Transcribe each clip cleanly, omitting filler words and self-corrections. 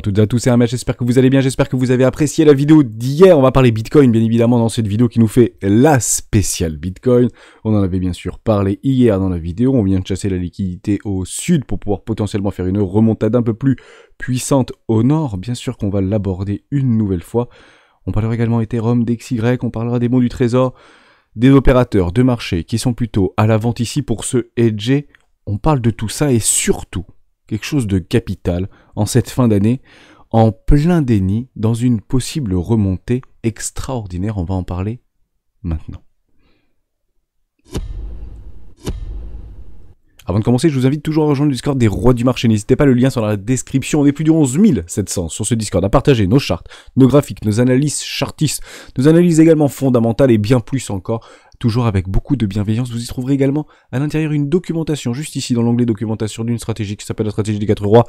à toutes et à tous, c'est Ahmed, j'espère que vous allez bien, j'espère que vous avez apprécié la vidéo d'hier. On va parler Bitcoin, bien évidemment, dans cette vidéo qui nous fait la spéciale Bitcoin. On en avait bien sûr parlé hier dans la vidéo, on vient de chasser la liquidité au sud pour pouvoir potentiellement faire une remontade un peu plus puissante au nord. Bien sûr qu'on va l'aborder une nouvelle fois. On parlera également Ethereum, DXY, on parlera des bons du trésor, des opérateurs de marché qui sont plutôt à la vente ici pour se hedger. On parle de tout ça et surtout quelque chose de capital en cette fin d'année, en plein déni, dans une possible remontée extraordinaire. On va en parler maintenant. Avant de commencer, je vous invite toujours à rejoindre le Discord des rois du marché. N'hésitez pas, le lien sur la description. On est plus de 11 700 sur ce Discord à partager nos charts, nos graphiques, nos analyses chartistes, nos analyses également fondamentales et bien plus encore. Toujours avec beaucoup de bienveillance. Vous y trouverez également à l'intérieur une documentation, juste ici dans l'onglet documentation, d'une stratégie qui s'appelle la stratégie des 4 rois.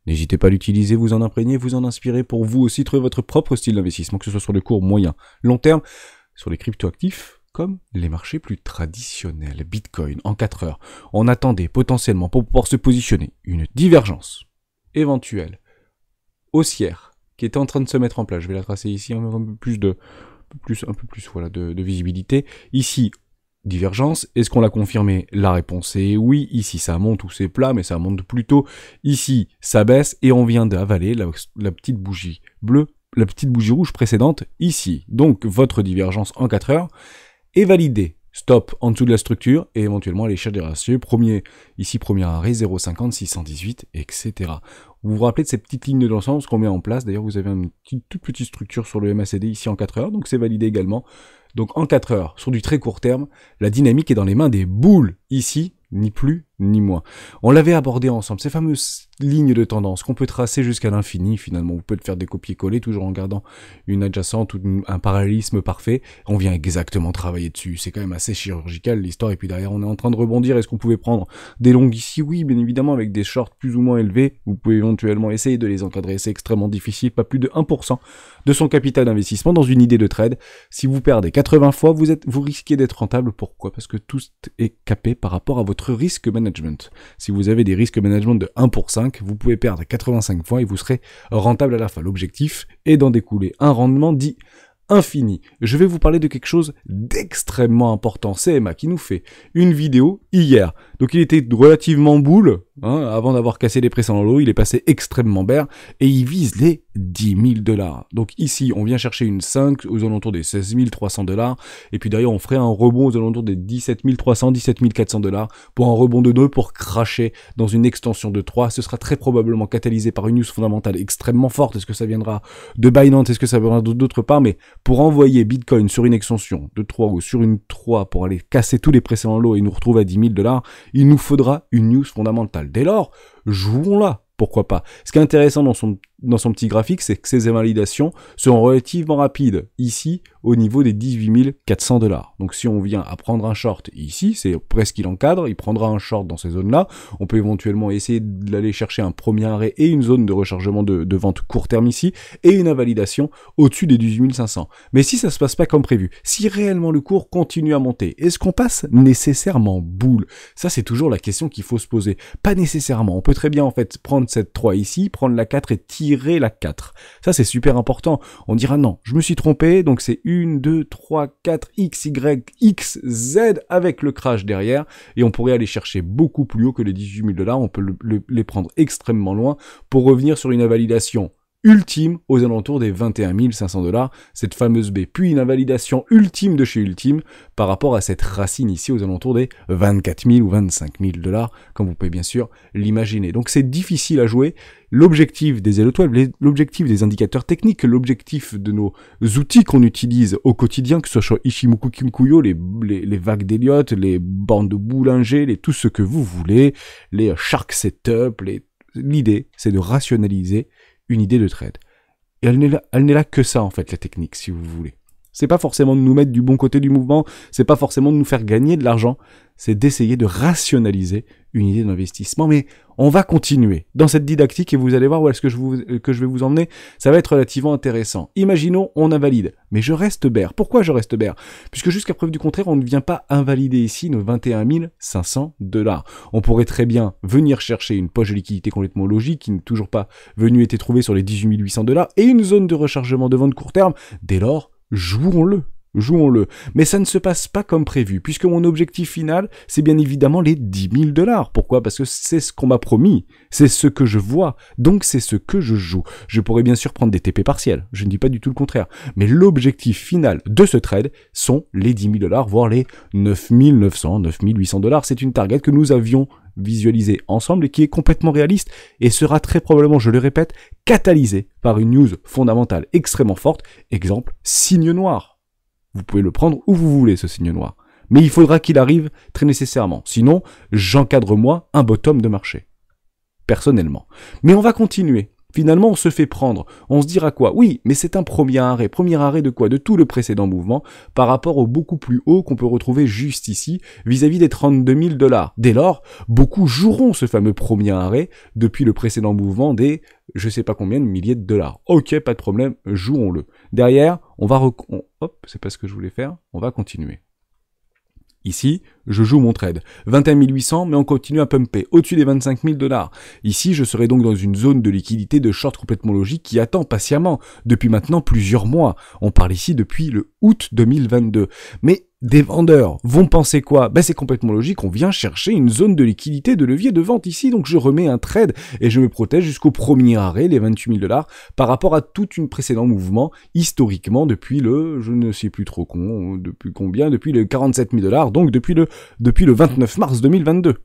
N'hésitez pas à l'utiliser, vous en imprégner, vous en inspirer pour vous aussi trouver votre propre style d'investissement, que ce soit sur le court, moyen, long terme, sur les cryptoactifs, comme les marchés plus traditionnels. Bitcoin en 4 heures. On attendait potentiellement pour pouvoir se positionner une divergence éventuelle haussière qui était en train de se mettre en place. Je vais la tracer ici un peu plus voilà, de visibilité. Ici, divergence. Est-ce qu'on l'a confirmé? La réponse est oui. Ici, ça monte ou c'est plat, mais ça monte plutôt. Ici, ça baisse et on vient d'avaler la petite bougie bleue, la petite bougie rouge précédente ici. Donc, votre divergence en 4 heures est validée. Stop en dessous de la structure et éventuellement aller chercher des ratios. Ici, premier arrêt, 0,50, 618, etc. Vous vous rappelez de ces petites lignes de l'ensemble, ce qu'on met en place. D'ailleurs, vous avez une toute petite structure sur le MACD ici en 4 heures, donc c'est validé également. Donc en 4 heures, sur du très court terme, la dynamique est dans les mains des boules ici, ni plus ni moins. On l'avait abordé ensemble, ces fameuses lignes de tendance qu'on peut tracer jusqu'à l'infini finalement. Vous pouvez faire des copier-coller toujours en gardant une adjacente ou un parallélisme parfait. On vient exactement travailler dessus. C'est quand même assez chirurgical l'histoire. Et puis derrière, on est en train de rebondir. Est-ce qu'on pouvait prendre des longues ici? Oui, bien évidemment, avec des shorts plus ou moins élevés. Vous pouvez éventuellement essayer de les encadrer. C'est extrêmement difficile. Pas plus de 1% de son capital d'investissement dans une idée de trade. Si vous perdez 80 fois, vous risquez d'être rentable. Pourquoi? Parce que tout est capé par rapport à votre risque management. Si vous avez des risques management de 1 pour 5, vous pouvez perdre 85 fois et vous serez rentable à la fin. L'objectif est d'en découler un rendement dit infini. Je vais vous parler de quelque chose d'extrêmement important. CMA qui nous fait une vidéo hier. Donc il était relativement boule, avant d'avoir cassé les précédents lots, il est passé extrêmement bear et il vise les 10 000 $. Donc ici, on vient chercher une 5 aux alentours des 16 300 $ et puis d'ailleurs on ferait un rebond aux alentours des 17 300, 17 400 $ pour un rebond de 2 pour cracher dans une extension de 3. Ce sera très probablement catalysé par une news fondamentale extrêmement forte. Est-ce que ça viendra de Binance? Est-ce que ça viendra d'autre part? Mais pour envoyer Bitcoin sur une extension de 3 ou sur une 3 pour aller casser tous les précédents lots et nous retrouver à 10 000 $, il nous faudra une news fondamentale. Dès lors, jouons-la. Pourquoi pas? Ce qui est intéressant dans son petit graphique, c'est que ces invalidations seront relativement rapides ici au niveau des 18 400 $. Donc si on vient à prendre un short ici, c'est presque il encadre, il prendra un short dans ces zones-là. On peut éventuellement essayer d'aller chercher un premier arrêt et une zone de rechargement de vente court terme ici et une invalidation au-dessus des 18 500. Mais si ça se passe pas comme prévu, si réellement le cours continue à monter, est-ce qu'on passe nécessairement boule? Ça c'est toujours la question qu'il faut se poser. Pas nécessairement. On peut très bien en fait prendre cette 3 ici, prendre la 4 et tirer la 4. Ça c'est super important. On dira non, je me suis trompé, donc c'est 1, 2, 3, 4, X, Y, X, Z avec le crash derrière et on pourrait aller chercher beaucoup plus haut que les 18 000 $. On peut les prendre extrêmement loin pour revenir sur une invalidation ultime aux alentours des 21 500 $, cette fameuse B, puis une invalidation ultime de chez ultime par rapport à cette racine ici aux alentours des 24 000 ou 25 000 $, comme vous pouvez bien sûr l'imaginer. Donc c'est difficile à jouer. L'objectif des L12, l'objectif des indicateurs techniques, l'objectif de nos outils qu'on utilise au quotidien, que ce soit Ishimoku Kinkuyo, les vagues d'Elliott, les bandes de Bollinger, tout ce que vous voulez, les Shark Setup, l'idée c'est de rationaliser une idée de trade. Et elle n'est là que ça, en fait, la technique, si vous voulez. C'est pas forcément de nous mettre du bon côté du mouvement, c'est pas forcément de nous faire gagner de l'argent, c'est d'essayer de rationaliser une idée d'investissement. Mais on va continuer dans cette didactique et vous allez voir où est-ce que je vais vous emmener. Ça va être relativement intéressant. Imaginons, on invalide, mais je reste bear. Pourquoi je reste bear? Puisque jusqu'à preuve du contraire, on ne vient pas invalider ici nos 21 500 $. On pourrait très bien venir chercher une poche de liquidité complètement logique qui n'est toujours pas venue été trouvée sur les 18 800 $ et une zone de rechargement de vente court terme. Dès lors, jouons-le. Jouons-le. Mais ça ne se passe pas comme prévu, puisque mon objectif final, c'est bien évidemment les 10 000 $. Pourquoi? Parce que c'est ce qu'on m'a promis, c'est ce que je vois, donc c'est ce que je joue. Je pourrais bien sûr prendre des TP partiels, je ne dis pas du tout le contraire, mais l'objectif final de ce trade sont les 10 000 $, voire les 9 900, 9 800 $. C'est une target que nous avions visualisée ensemble et qui est complètement réaliste et sera très probablement, je le répète, catalysée par une news fondamentale extrêmement forte, exemple, signe noir. Vous pouvez le prendre où vous voulez, ce signe noir. Mais il faudra qu'il arrive très nécessairement. Sinon, j'encadre moi un bottom de marché. Personnellement. Mais on va continuer. Finalement, on se fait prendre. On se dira quoi? Oui, mais c'est un premier arrêt. Premier arrêt de quoi? De tout le précédent mouvement par rapport au beaucoup plus haut qu'on peut retrouver juste ici vis-à-vis des 32 000 $. Dès lors, beaucoup joueront ce fameux premier arrêt depuis le précédent mouvement des je sais pas combien de milliers de dollars. Ok, pas de problème, jouons-le. Derrière, on va hop, c'est pas ce que je voulais faire. On va continuer. Ici, je joue mon trade. 21 800, mais on continue à pumper au-dessus des 25 000 $. Ici, je serai donc dans une zone de liquidité de short complètement logique qui attend patiemment depuis maintenant plusieurs mois. On parle ici depuis le août 2022. Mais des vendeurs vont penser quoi? Ben c'est complètement logique, on vient chercher une zone de liquidité de levier de vente ici, donc je remets un trade et je me protège jusqu'au premier arrêt, les 28 000 $, par rapport à tout un précédent mouvement, historiquement depuis le, je ne sais plus trop depuis combien, depuis le 47 000 $, donc depuis le 29 mars 2022.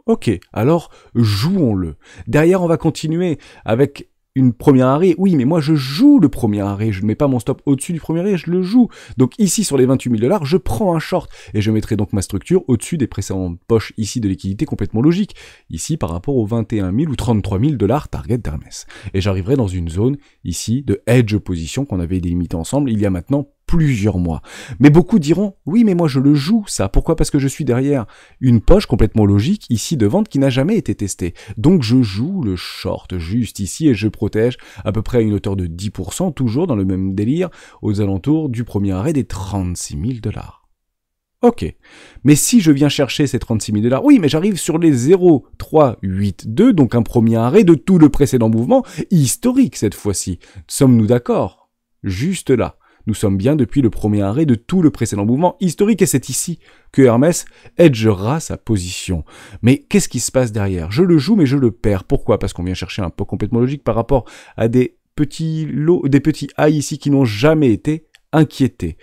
Ok, alors jouons-le. Derrière, on va continuer avec une première arrêt, oui, mais moi je joue le premier arrêt, je ne mets pas mon stop au-dessus du premier arrêt, je le joue. Donc ici sur les 28 000 $, je prends un short et je mettrai donc ma structure au-dessus des précédentes poches ici de liquidité complètement logique. Ici par rapport aux 21 000 ou 33 000 $ target d'Hermès. Et j'arriverai dans une zone ici de hedge position qu'on avait délimitée ensemble il y a maintenant plusieurs mois. Mais beaucoup diront, oui, mais moi je le joue, ça. Pourquoi? Parce que je suis derrière une poche complètement logique ici de vente qui n'a jamais été testée. Donc je joue le short juste ici et je protège à peu près à une hauteur de 10%, toujours dans le même délire, aux alentours du premier arrêt des 36 000 $. Ok. Mais si je viens chercher ces 36 000 $, oui, mais j'arrive sur les 0,382, donc un premier arrêt de tout le précédent mouvement, historique cette fois-ci. Sommes-nous d'accord? Juste là. Nous sommes bien depuis le premier arrêt de tout le précédent mouvement historique et c'est ici que Hermès hedgera sa position. Mais qu'est-ce qui se passe derrière? Je le joue mais je le perds. Pourquoi? Parce qu'on vient chercher un peu complètement logique par rapport à des petits lots, des petits highs ici qui n'ont jamais été inquiétés.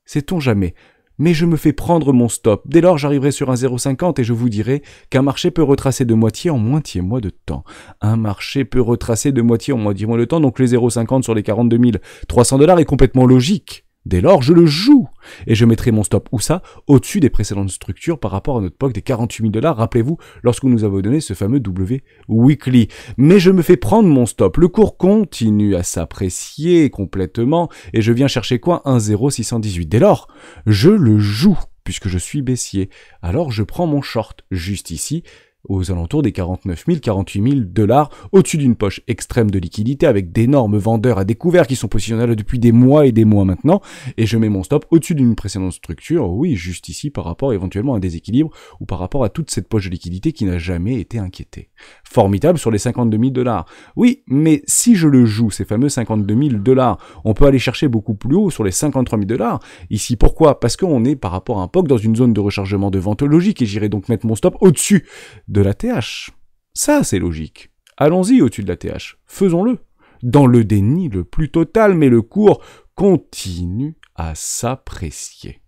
Sait-on jamais? Mais je me fais prendre mon stop. Dès lors, j'arriverai sur un 0,50 et je vous dirai qu'un marché peut retracer de moitié en moitié-mois de temps. Un marché peut retracer de moitié en moitié-mois de temps, donc les 0,50 sur les 42 300 $ est complètement logique. Dès lors, je le joue. Et je mettrai mon stop où ça? Au-dessus des précédentes structures par rapport à notre POC des 48 000 $. Rappelez-vous, lorsque nous avons donné ce fameux W Weekly. Mais je me fais prendre mon stop. Le cours continue à s'apprécier complètement. Et je viens chercher quoi? Un 0,618. Dès lors, je le joue, puisque je suis baissier. Alors je prends mon short, juste ici, aux alentours des 49 000, 48 000 $, au-dessus d'une poche extrême de liquidité avec d'énormes vendeurs à découvert qui sont positionnés là depuis des mois et des mois maintenant, et je mets mon stop au-dessus d'une précédente structure, oui, juste ici par rapport éventuellement à un déséquilibre ou par rapport à toute cette poche de liquidité qui n'a jamais été inquiétée. Formidable sur les 52 000 $. Oui, mais si je le joue, ces fameux 52 000 $, on peut aller chercher beaucoup plus haut sur les 53 000 $. Ici, pourquoi? Parce qu'on est par rapport à un POC dans une zone de rechargement de vente logique et j'irai donc mettre mon stop au-dessus de la TH. Ça, c'est logique. Allons-y au-dessus de la TH. Faisons-le. Dans le déni le plus total, mais le cours continue à s'apprécier.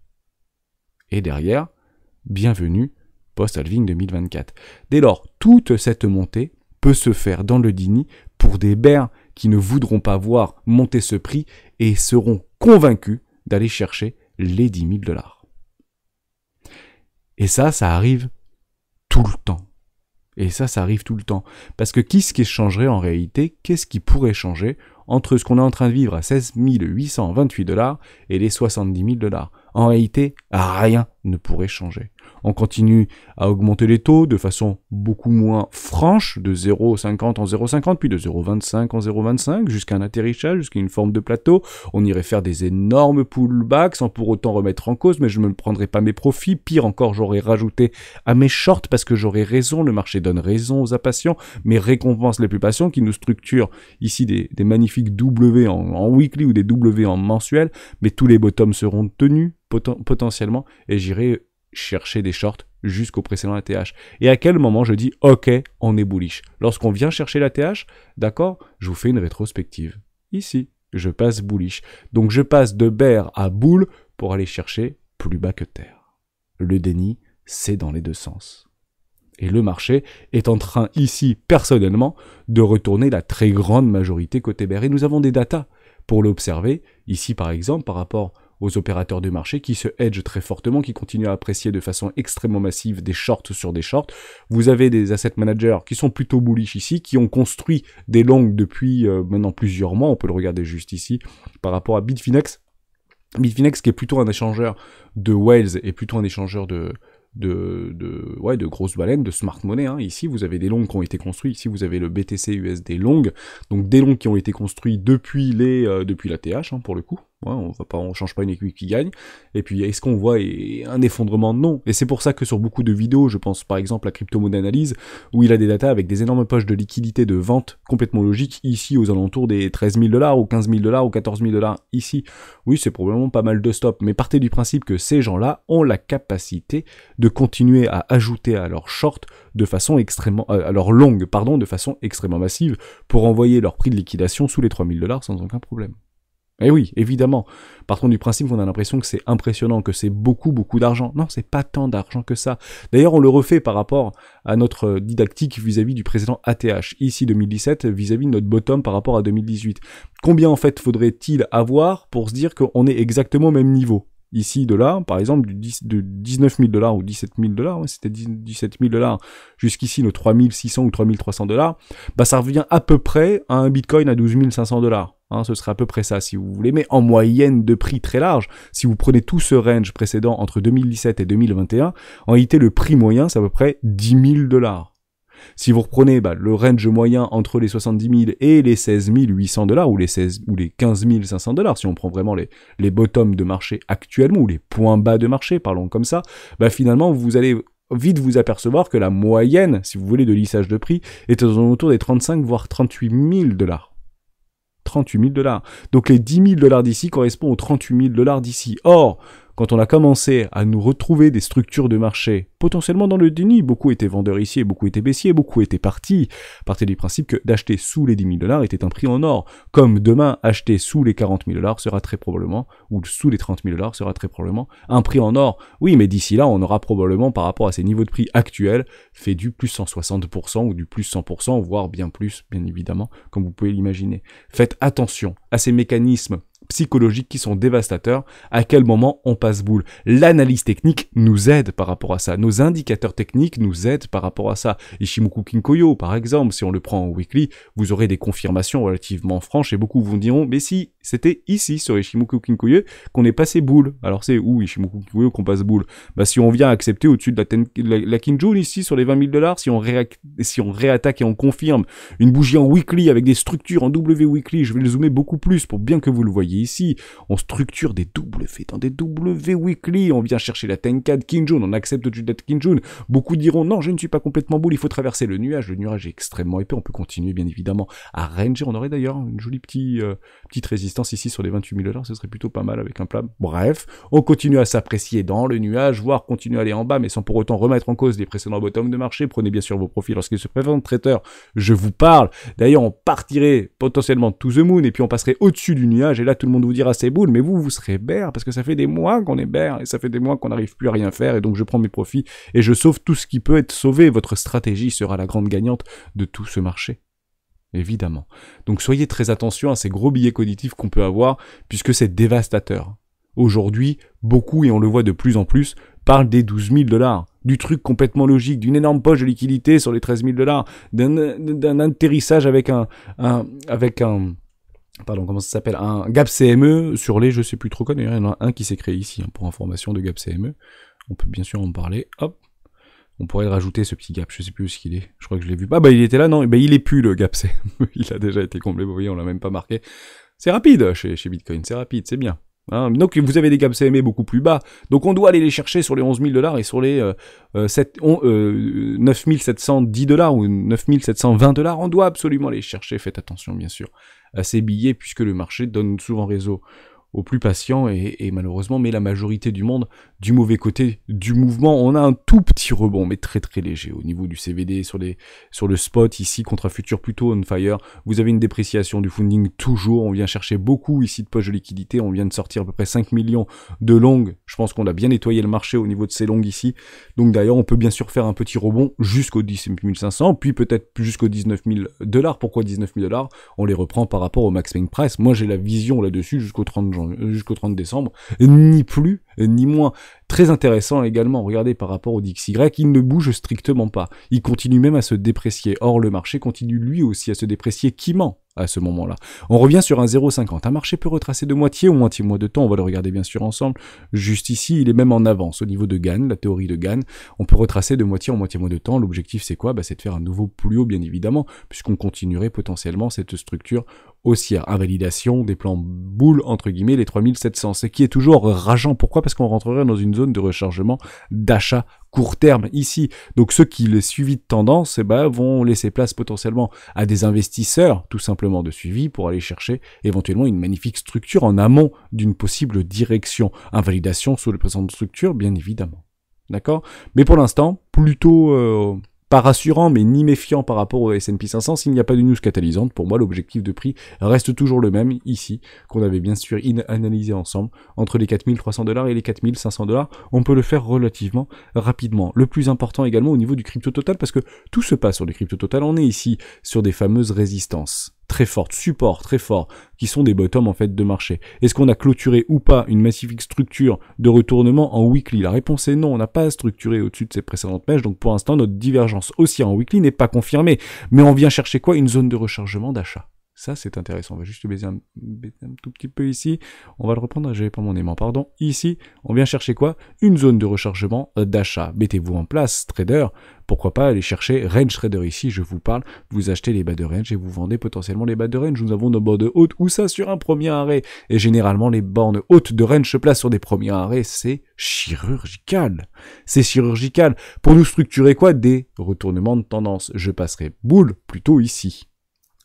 Et derrière, bienvenue post-halving 2024. Dès lors, toute cette montée peut se faire dans le déni pour des bears qui ne voudront pas voir monter ce prix et seront convaincus d'aller chercher les 10 000 $. Et ça arrive tout le temps. Et ça arrive tout le temps. Parce que qu'est-ce qui changerait en réalité? Qu'est-ce qui pourrait changer entre ce qu'on est en train de vivre à 16 828 $ et les 70 000 $. En réalité, rien ne pourrait changer. On continue à augmenter les taux de façon beaucoup moins franche, de 0,50 en 0,50, puis de 0,25 en 0,25, jusqu'à un atterrissage, jusqu'à une forme de plateau. On irait faire des énormes pullbacks sans pour autant remettre en cause, mais je ne me prendrai pas mes profits. Pire encore, j'aurais rajouté à mes shorts parce que j'aurais raison, le marché donne raison aux impatients, mais récompense les plus patients qui nous structurent ici des magnifiques W en weekly ou des W en mensuel, mais tous les bottoms seront tenus potentiellement et j'irai chercher des shorts jusqu'au précédent ATH. Et à quel moment je dis ok, on est bullish? Lorsqu'on vient chercher l'ATH, d'accord, je vous fais une rétrospective. Ici, je passe bullish. Donc je passe de bear à bull pour aller chercher plus bas que terre. Le déni, c'est dans les deux sens. Et le marché est en train ici, personnellement, de retourner la très grande majorité côté bear. Et nous avons des datas pour l'observer. Ici, par exemple, par rapport aux opérateurs de marché qui se hedgent très fortement, qui continuent à apprécier de façon extrêmement massive des shorts sur des shorts. Vous avez des asset managers qui sont plutôt bullish ici, qui ont construit des longs depuis maintenant plusieurs mois. On peut le regarder juste ici par rapport à Bitfinex. Bitfinex qui est plutôt un échangeur de whales et plutôt un échangeur de grosses baleines, de smart money. Hein. Ici, vous avez des longs qui ont été construits. Ici, vous avez le BTC USD long. Donc, des longs qui ont été construits depuis la TH, hein, pour le coup. Ouais, on change pas une équipe qui gagne. Et puis, est-ce qu'on voit un effondrement? Non. Et c'est pour ça que sur beaucoup de vidéos, je pense par exemple à Crypto Money Analyse, où il a des datas avec des énormes poches de liquidité de vente complètement logiques, ici aux alentours des 13 000 $ ou 15 000 $ ou 14 000 $ ici. Oui, c'est probablement pas mal de stop, mais partez du principe que ces gens-là ont la capacité de continuer à ajouter à leur short de façon extrêmement, à leur long, pardon, de façon extrêmement massive pour envoyer leur prix de liquidation sous les 3 000 $ sans aucun problème. Et oui, évidemment, partons du principe qu'on a l'impression que c'est impressionnant, que c'est beaucoup d'argent. Non, c'est pas tant d'argent que ça. D'ailleurs, on le refait par rapport à notre didactique vis-à-vis du précédent ATH, ici 2017, vis-à-vis de notre bottom par rapport à 2018. Combien en fait faudrait-il avoir pour se dire qu'on est exactement au même niveau? Ici, de là, par exemple, de 19 000 $ ou 17 000 $, ouais, c'était 17 000 $, jusqu'ici, nos 3 600 ou 3 300 $, bah, ça revient à peu près à un bitcoin à 12 500 $. Hein, ce serait à peu près ça, si vous voulez, mais en moyenne de prix très large. Si vous prenez tout ce range précédent entre 2017 et 2021, en réalité, le prix moyen, c'est à peu près 10 000 $. Si vous reprenez le range moyen entre les 70 000 et les 16 800 $ ou les 15 500 $, si on prend vraiment les bottoms de marché actuellement, ou les points bas de marché, parlons comme ça, finalement, vous allez vite vous apercevoir que la moyenne, si vous voulez, de lissage de prix est autour des 35 voire 38 000 $. 38 000 $. Donc les 10 000 $ d'ici correspondent aux 38 000 $ d'ici. Or, quand on a commencé à nous retrouver des structures de marché potentiellement dans le déni, beaucoup étaient vendeurs ici et beaucoup étaient baissiers, beaucoup étaient partis. Partez du principe que d'acheter sous les 10 000 $ était un prix en or. Comme demain, acheter sous les 40 000 $ sera très probablement, ou sous les 30 000 $ sera très probablement un prix en or. Oui, mais d'ici là, on aura probablement, par rapport à ces niveaux de prix actuels, fait du plus 160% ou du plus 100%, voire bien plus, bien évidemment, comme vous pouvez l'imaginer. Faites attention à ces mécanismes psychologiques qui sont dévastateurs, à quel moment on passe boule. L'analyse technique nous aide par rapport à ça. Nos indicateurs techniques nous aident par rapport à ça. Ishimoku Kinkoyo, par exemple, si on le prend en weekly, vous aurez des confirmations relativement franches et beaucoup vous diront, mais si, c'était ici, sur Ishimoku Kinkoyo, qu'on est passé boule. Alors c'est où Ishimoku Kinkoyo qu'on passe boule? Si on vient accepter au-dessus de la Kinjun ici, sur les 20 000 $, si on réattaque et on confirme une bougie en weekly avec des structures en W weekly, je vais le zoomer beaucoup plus pour bien que vous le voyez ici, on structure des W dans des W weekly, on vient chercher la Tenkad Kinjun, on accepte au-dessus de la Kinjun. Beaucoup diront non, je ne suis pas complètement boule, il faut traverser le nuage est extrêmement épais, on peut continuer bien évidemment à ranger, on aurait d'ailleurs une jolie petite résistance ici sur les 28 000 $, ce serait plutôt pas mal avec un plat. Bref, on continue à s'apprécier dans le nuage, voire continuer à aller en bas, mais sans pour autant remettre en cause les précédents bottoms de marché. Prenez bien sûr vos profils lorsqu'ils se présentent, traiteurs, je vous parle. D'ailleurs, on partirait potentiellement to the moon et puis on passerait au-dessus du nuage et là tout le monde vous dira c'est boule, mais vous serez bear parce que ça fait des mois qu'on est bear et ça fait des mois qu'on n'arrive plus à rien faire et donc je prends mes profits et je sauve tout ce qui peut être sauvé. Votre stratégie sera la grande gagnante de tout ce marché. Évidemment. Donc soyez très attention à ces gros billets cognitifs qu'on peut avoir puisque c'est dévastateur. Aujourd'hui, beaucoup, et on le voit de plus en plus, parlent des 12 000 $, du truc complètement logique, d'une énorme poche de liquidité sur les 13 000 $, d'un atterrissage avec pardon, comment ça s'appelle, un gap CME sur les, je sais plus trop quoi, d'ailleurs il y en a un qui s'est créé ici, hein, pour information de gap CME. On peut bien sûr en parler, hop. On pourrait le rajouter, ce petit gap, je sais plus où ce qu'il est. Je crois que je l'ai vu. Ah bah il était là, non, bah il est plus le gap CME. Il a déjà été comblé, vous voyez, on l'a même pas marqué. C'est rapide chez Bitcoin, c'est rapide, c'est bien. Hein, donc vous avez des gaps CME beaucoup plus bas, donc on doit aller les chercher sur les 11 000 $ et sur les 9 710 $ ou 9 720 $, on doit absolument les chercher, faites attention bien sûr à ces billets puisque le marché donne souvent raison aux plus patients et malheureusement met la majorité du monde du mauvais côté du mouvement. On a un tout petit rebond mais très très léger au niveau du CVD sur le spot ici contre un futur plutôt on fire. Vous avez une dépréciation du funding toujours, on vient chercher beaucoup ici de poche de liquidité, on vient de sortir à peu près 5 millions de longues. Je pense qu'on a bien nettoyé le marché au niveau de ces longues ici. Donc d'ailleurs on peut bien sûr faire un petit rebond jusqu'au 17 500 puis peut-être jusqu'au 19 000 $. Pourquoi 19 000 $? On les reprend par rapport au max main price. Moi j'ai la vision là-dessus jusqu'au 30 décembre, ni plus ni moins. Très intéressant également, regardez par rapport au DXY, il ne bouge strictement pas. Il continue même à se déprécier. Or, le marché continue lui aussi à se déprécier. Qui ment à ce moment-là? On revient sur un 0,50. Un marché peut retracer de moitié ou moitié mois de temps. On va le regarder bien sûr ensemble. Juste ici, il est même en avance au niveau de Gann, la théorie de Gann. On peut retracer de moitié en moitié mois de temps. L'objectif, c'est quoi? C'est de faire un nouveau plus haut, bien évidemment, puisqu'on continuerait potentiellement cette structure haussière. Invalidation des plans boules, entre guillemets, les 3700. Ce qui est toujours rageant. Pourquoi? Parce qu'on rentrerait dans une zone de rechargement d'achat court terme ici. Donc ceux qui le suivi de tendance vont laisser place potentiellement à des investisseurs tout simplement de suivi pour aller chercher éventuellement une magnifique structure en amont d'une possible direction. Invalidation sur les présentes structures, bien évidemment. D'accord? Mais pour l'instant, plutôt pas rassurant, mais ni méfiant par rapport au S&P 500. S'il n'y a pas de news catalysante, pour moi, l'objectif de prix reste toujours le même ici, qu'on avait bien sûr analysé ensemble, entre les 4 300 $ et les 4 500 $. On peut le faire relativement rapidement. Le plus important également au niveau du crypto total, parce que tout se passe sur les crypto total. On est ici sur des fameuses résistances très fortes, supports très forts, qui sont des bottoms en fait de marché. Est-ce qu'on a clôturé ou pas une magnifique structure de retournement en weekly? La réponse est non, on n'a pas structuré au-dessus de ces précédentes mèches, donc pour l'instant notre divergence haussière en weekly n'est pas confirmée. Mais on vient chercher quoi? Une zone de rechargement d'achat. Ça, c'est intéressant. On va juste baiser un tout petit peu ici. On va le reprendre. J'avais pas mon aimant, pardon. Ici, on vient chercher quoi? Une zone de rechargement d'achat. Mettez-vous en place, trader. Pourquoi pas aller chercher range trader ici, je vous parle. Vous achetez les bas de range et vous vendez potentiellement les bas de range. Nous avons nos bornes hautes ou ça sur un premier arrêt. Et généralement, les bornes hautes de range se placent sur des premiers arrêts. C'est chirurgical. C'est chirurgical. Pour nous structurer quoi? Des retournements de tendance. Je passerai boule plutôt ici.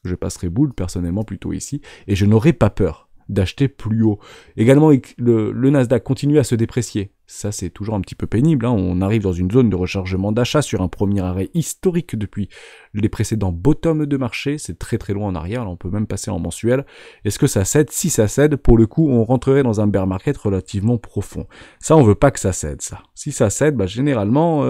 Je passerai boule personnellement plutôt ici et je n'aurai pas peur d'acheter plus haut. Également, le Nasdaq continue à se déprécier. Ça, c'est toujours un petit peu pénible. On arrive dans une zone de rechargement d'achat sur un premier arrêt historique depuis les précédents bottoms de marché. C'est très très loin en arrière. Là, on peut même passer en mensuel. Est-ce que ça cède? Si ça cède, pour le coup, on rentrerait dans un bear market relativement profond. Ça, on veut pas que ça cède, ça. Si ça cède, généralement,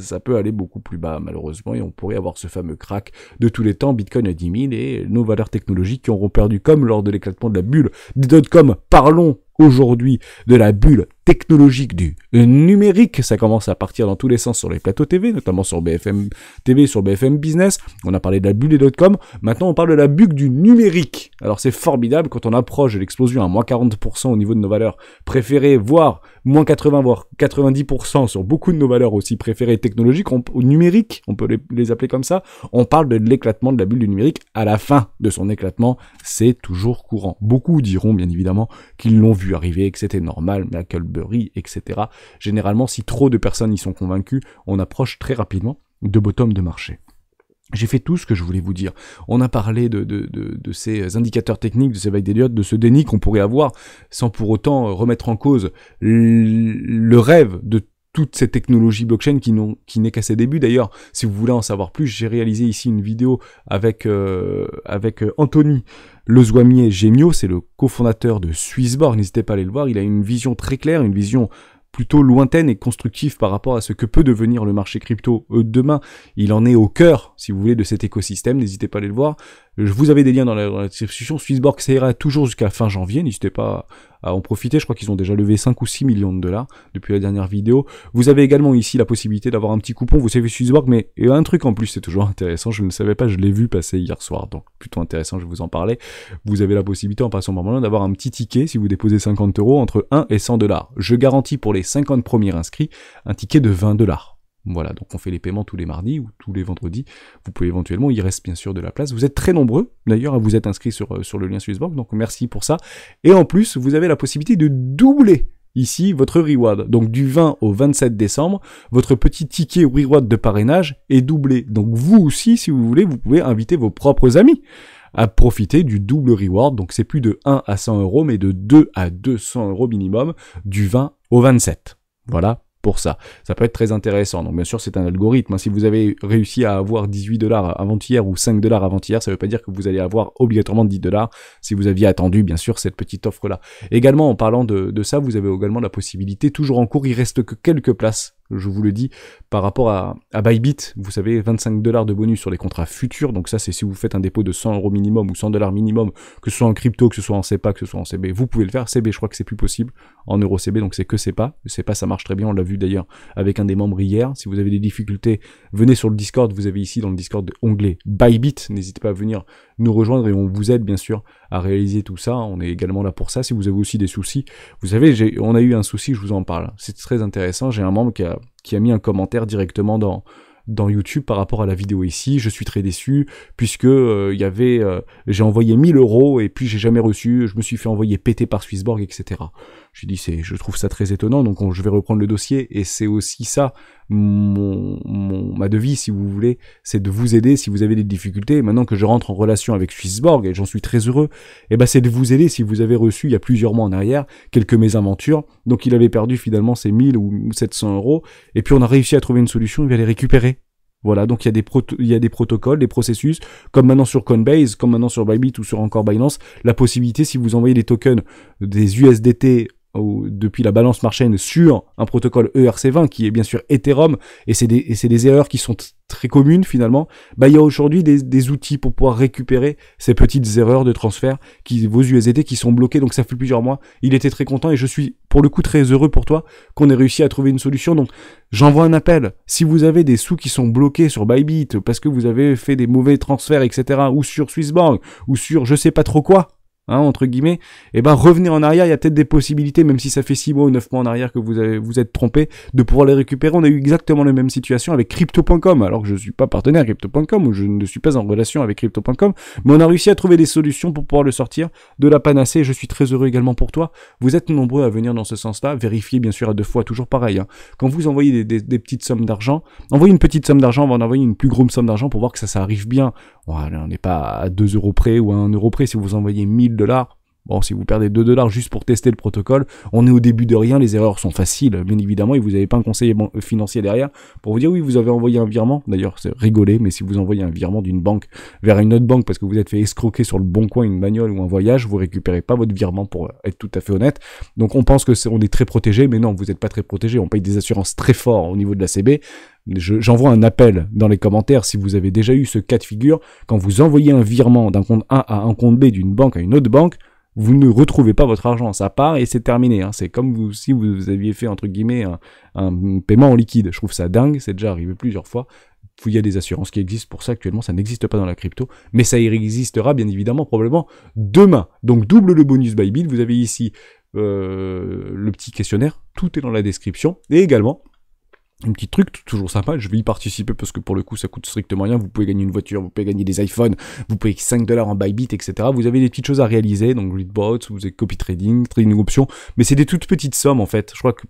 ça peut aller beaucoup plus bas, malheureusement, et on pourrait avoir ce fameux crack de tous les temps, Bitcoin à 10 000 et nos valeurs technologiques qui auront perdu comme lors de l'éclatement de la bulle des dot-com. Parlons aujourd'hui de la bulle technologique du numérique. Ça commence à partir dans tous les sens sur les plateaux TV, notamment sur BFM TV, sur BFM Business. On a parlé de la bulle des .com. Maintenant, on parle de la bulle du numérique. Alors, c'est formidable quand on approche de l'explosion à moins 40% au niveau de nos valeurs préférées, voire moins 80, voire 90% sur beaucoup de nos valeurs aussi préférées technologiques, au numérique, on peut les appeler comme ça. On parle de l'éclatement de la bulle du numérique. À la fin de son éclatement, c'est toujours courant. Beaucoup diront, bien évidemment, qu'ils l'ont vu arriver, que c'était normal, Blackberry, etc. Généralement, si trop de personnes y sont convaincues, on approche très rapidement de bottom de marché. J'ai fait tout ce que je voulais vous dire. On a parlé de ces indicateurs techniques, de ces vagues d'Elliott, de ce déni qu'on pourrait avoir, sans pour autant remettre en cause le rêve de toute cette technologie blockchain qui n'est qu'à ses débuts. D'ailleurs, si vous voulez en savoir plus, j'ai réalisé ici une vidéo avec Anthony Lezouamier Gémio, c'est le cofondateur de Swissborg. N'hésitez pas à aller le voir. Il a une vision très claire, une vision plutôt lointaine et constructive par rapport à ce que peut devenir le marché crypto demain. Il en est au cœur, si vous voulez, de cet écosystème. N'hésitez pas à aller le voir. Vous avez des liens dans la description. Swissborg, ça ira toujours jusqu'à fin janvier. N'hésitez pas à en profiter. Je crois qu'ils ont déjà levé 5 ou 6 millions de dollars depuis la dernière vidéo. Vous avez également ici la possibilité d'avoir un petit coupon. Vous savez Swissborg, mais il y a un truc en plus, c'est toujours intéressant. Je ne savais pas, je l'ai vu passer hier soir. Donc plutôt intéressant, je vais vous en parler. Vous avez la possibilité en passant par là d'avoir un petit ticket si vous déposez 50 € entre 1 et 100 $. Je garantis pour les 50 premiers inscrits un ticket de 20 $. Voilà, donc on fait les paiements tous les mardis ou tous les vendredis. Vous pouvez éventuellement, il reste bien sûr de la place. Vous êtes très nombreux, d'ailleurs, à vous être inscrits sur le lien Swissborg, donc merci pour ça. Et en plus, vous avez la possibilité de doubler ici votre reward. Donc du 20 au 27 décembre, votre petit ticket reward de parrainage est doublé. Donc vous aussi, si vous voulez, vous pouvez inviter vos propres amis à profiter du double reward. Donc c'est plus de 1 à 100 €, mais de 2 à 200 € minimum, du 20 au 27. Voilà. Pour ça. Ça peut être très intéressant. Donc bien sûr, c'est un algorithme. Si vous avez réussi à avoir 18 $ avant-hier ou 5 $ avant-hier, ça ne veut pas dire que vous allez avoir obligatoirement 10 $ si vous aviez attendu, bien sûr, cette petite offre-là. Également, en parlant de ça, vous avez également la possibilité, toujours en cours, il reste que quelques places, je vous le dis, par rapport à Bybit. Vous savez, 25 $ de bonus sur les contrats futurs. Donc ça, c'est si vous faites un dépôt de 100 € minimum ou 100 $ minimum, que ce soit en crypto, que ce soit en CEPA, que ce soit en CB, vous pouvez le faire. CB, je crois que c'est plus possible en euro CB, donc c'est que CEPA. CEPA, ça marche très bien, on l'a vu d'ailleurs avec un des membres hier. Si vous avez des difficultés, venez sur le Discord. Vous avez ici dans le Discord onglet Bybit. N'hésitez pas à venir nous rejoindre et on vous aide bien sûr à réaliser tout ça. On est également là pour ça. Si vous avez aussi des soucis, vous savez, on a eu un souci, je vous en parle. C'est très intéressant. J'ai un membre qui a mis un commentaire directement dans YouTube par rapport à la vidéo ici. Je suis très déçu puisque j'ai envoyé 1000 € et puis j'ai jamais reçu. Je me suis fait envoyer péter par Swissborg, etc. J'ai dit je trouve ça très étonnant, donc je vais reprendre le dossier et c'est aussi ça ma devise, si vous voulez, c'est de vous aider si vous avez des difficultés. Maintenant que je rentre en relation avec Swissborg et j'en suis très heureux, c'est de vous aider si vous avez reçu il y a plusieurs mois en arrière quelques mésaventures. Donc il avait perdu finalement ses 1000 ou 700 € et puis on a réussi à trouver une solution, il va les récupérer. Voilà, donc il y a des protocoles, des processus, comme maintenant sur Coinbase, comme maintenant sur Bybit ou sur encore Binance, la possibilité, si vous envoyez des tokens, des USDT depuis la balance Marchain sur un protocole ERC20 qui est bien sûr Ethereum, et c'est des erreurs qui sont très communes finalement, il y a aujourd'hui des outils pour pouvoir récupérer ces petites erreurs de transfert, vos USDT qui sont bloqués, donc ça fait plusieurs mois. Il était très content et je suis pour le coup très heureux pour toi qu'on ait réussi à trouver une solution. Donc j'envoie un appel, si vous avez des sous qui sont bloqués sur Bybit parce que vous avez fait des mauvais transferts, etc., ou sur Swissborg, ou sur je sais pas trop quoi, entre guillemets, revenez en arrière, il y a peut-être des possibilités, même si ça fait 6 mois ou 9 mois en arrière que vous êtes trompé, de pouvoir les récupérer. On a eu exactement la même situation avec Crypto.com, alors que je ne suis pas partenaire Crypto.com, ou je ne suis pas en relation avec Crypto.com, mais on a réussi à trouver des solutions pour pouvoir le sortir de la panacée. Je suis très heureux également pour toi. Vous êtes nombreux à venir dans ce sens-là. Vérifiez bien sûr à 2 fois, toujours pareil. Quand vous envoyez des petites sommes d'argent, envoyez une petite somme d'argent, on va en envoyer une plus grosse somme d'argent pour voir que ça arrive bien. Voilà, on n'est pas à 2 € près ou à 1 € près. Si vous envoyez 1000 $, bon, si vous perdez 2 $ juste pour tester le protocole, on est au début de rien, les erreurs sont faciles, bien évidemment, et vous n'avez pas un conseiller financier derrière pour vous dire oui, vous avez envoyé un virement. D'ailleurs, c'est rigolé, mais si vous envoyez un virement d'une banque vers une autre banque parce que vous êtes fait escroquer sur le Bon Coin, une bagnole ou un voyage, vous récupérez pas votre virement, pour être tout à fait honnête. Donc on pense que on est très protégé, mais non, vous n'êtes pas très protégé. On paye des assurances très fortes au niveau de la CB. J'envoie un appel dans les commentaires si vous avez déjà eu ce cas de figure. Quand vous envoyez un virement d'un compte A à un compte B, d'une banque à une autre banque, vous ne retrouvez pas votre argent, ça part et c'est terminé. C'est comme si vous aviez fait entre guillemets un paiement en liquide. Je trouve ça dingue, c'est déjà arrivé plusieurs fois. Il y a des assurances qui existent pour ça actuellement, ça n'existe pas dans la crypto, mais ça existera bien évidemment probablement demain. Donc double le bonus Bybit, vous avez ici le petit questionnaire, tout est dans la description, et également un petit truc toujours sympa, je vais y participer parce que pour le coup ça coûte strictement rien, vous pouvez gagner une voiture, vous pouvez gagner des iPhones, vous pouvez 5 $ en Bybit, etc. Vous avez des petites choses à réaliser, donc Readbots, vous avez copy trading options, mais c'est des toutes petites sommes en fait. Je crois que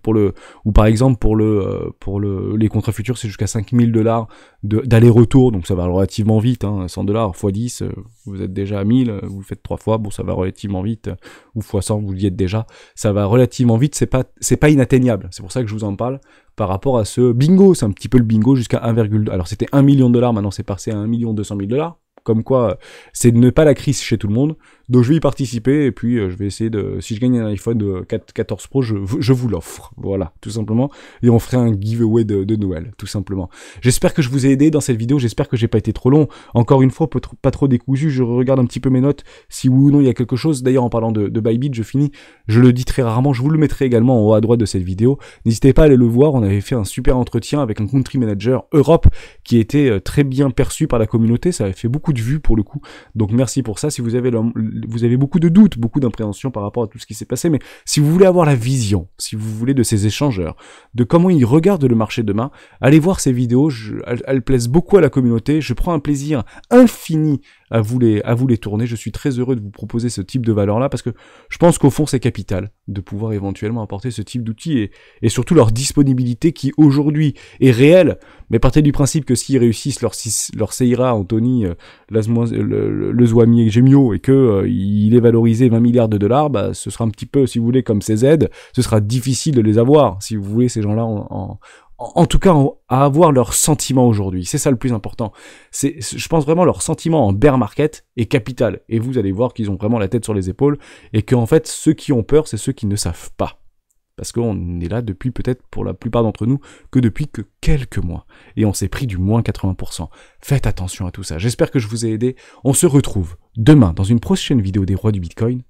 par exemple pour les contrats futurs c'est jusqu'à 5000 $ d'aller-retour, donc ça va relativement vite, 100 $ x 10, vous êtes déjà à 1000, vous le faites 3 fois, bon ça va relativement vite, ou x 100 vous y êtes déjà, ça va relativement vite, c'est pas inatteignable, c'est pour ça que je vous en parle. Par rapport à ce bingo, c'est un petit peu le bingo jusqu'à 1,2. Alors c'était 1 million $, maintenant c'est passé à 1 200 000 $. Comme quoi, c'est ne pas la crise chez tout le monde. Donc je vais y participer et puis je vais essayer de, si je gagne un iPhone 14 Pro, je vous l'offre. Voilà, tout simplement. Et on ferait un giveaway de Noël, tout simplement. J'espère que je vous ai aidé dans cette vidéo, j'espère que j'ai pas été trop long. Encore une fois, pas trop décousu, je regarde un petit peu mes notes, si oui ou non il y a quelque chose. D'ailleurs, en parlant de Bybit, je finis, je le dis très rarement, je vous le mettrai également en haut à droite de cette vidéo. N'hésitez pas à aller le voir, on avait fait un super entretien avec un country manager Europe qui était très bien perçu par la communauté, ça avait fait beaucoup de vues pour le coup. Donc merci pour ça. Si vous avez beaucoup de doutes, beaucoup d'impréhension par rapport à tout ce qui s'est passé, mais si vous voulez avoir la vision, si vous voulez de ces échangeurs, de comment ils regardent le marché demain, allez voir ces vidéos, elles plaisent beaucoup à la communauté, je prends un plaisir infini à vous les tourner, je suis très heureux de vous proposer ce type de valeur-là, parce que je pense qu'au fond c'est capital de pouvoir éventuellement apporter ce type d'outils, et surtout leur disponibilité qui aujourd'hui est réelle, mais partez du principe que s'ils réussissent leur Seira, Anthony, le Zwami et Gemio, et que il est valorisé 20 milliards de dollars, bah, ce sera un petit peu, si vous voulez, comme CZ, ce sera difficile de les avoir, si vous voulez, ces gens-là en tout cas, à avoir leur sentiment aujourd'hui. C'est ça le plus important. Je pense vraiment leur sentiment en bear market est capital. Et vous allez voir qu'ils ont vraiment la tête sur les épaules et qu'en fait, ceux qui ont peur, c'est ceux qui ne savent pas. Parce qu'on est là depuis peut-être, pour la plupart d'entre nous, que depuis que quelques mois. Et on s'est pris du moins 80%. Faites attention à tout ça. J'espère que je vous ai aidé. On se retrouve demain dans une prochaine vidéo des rois du Bitcoin.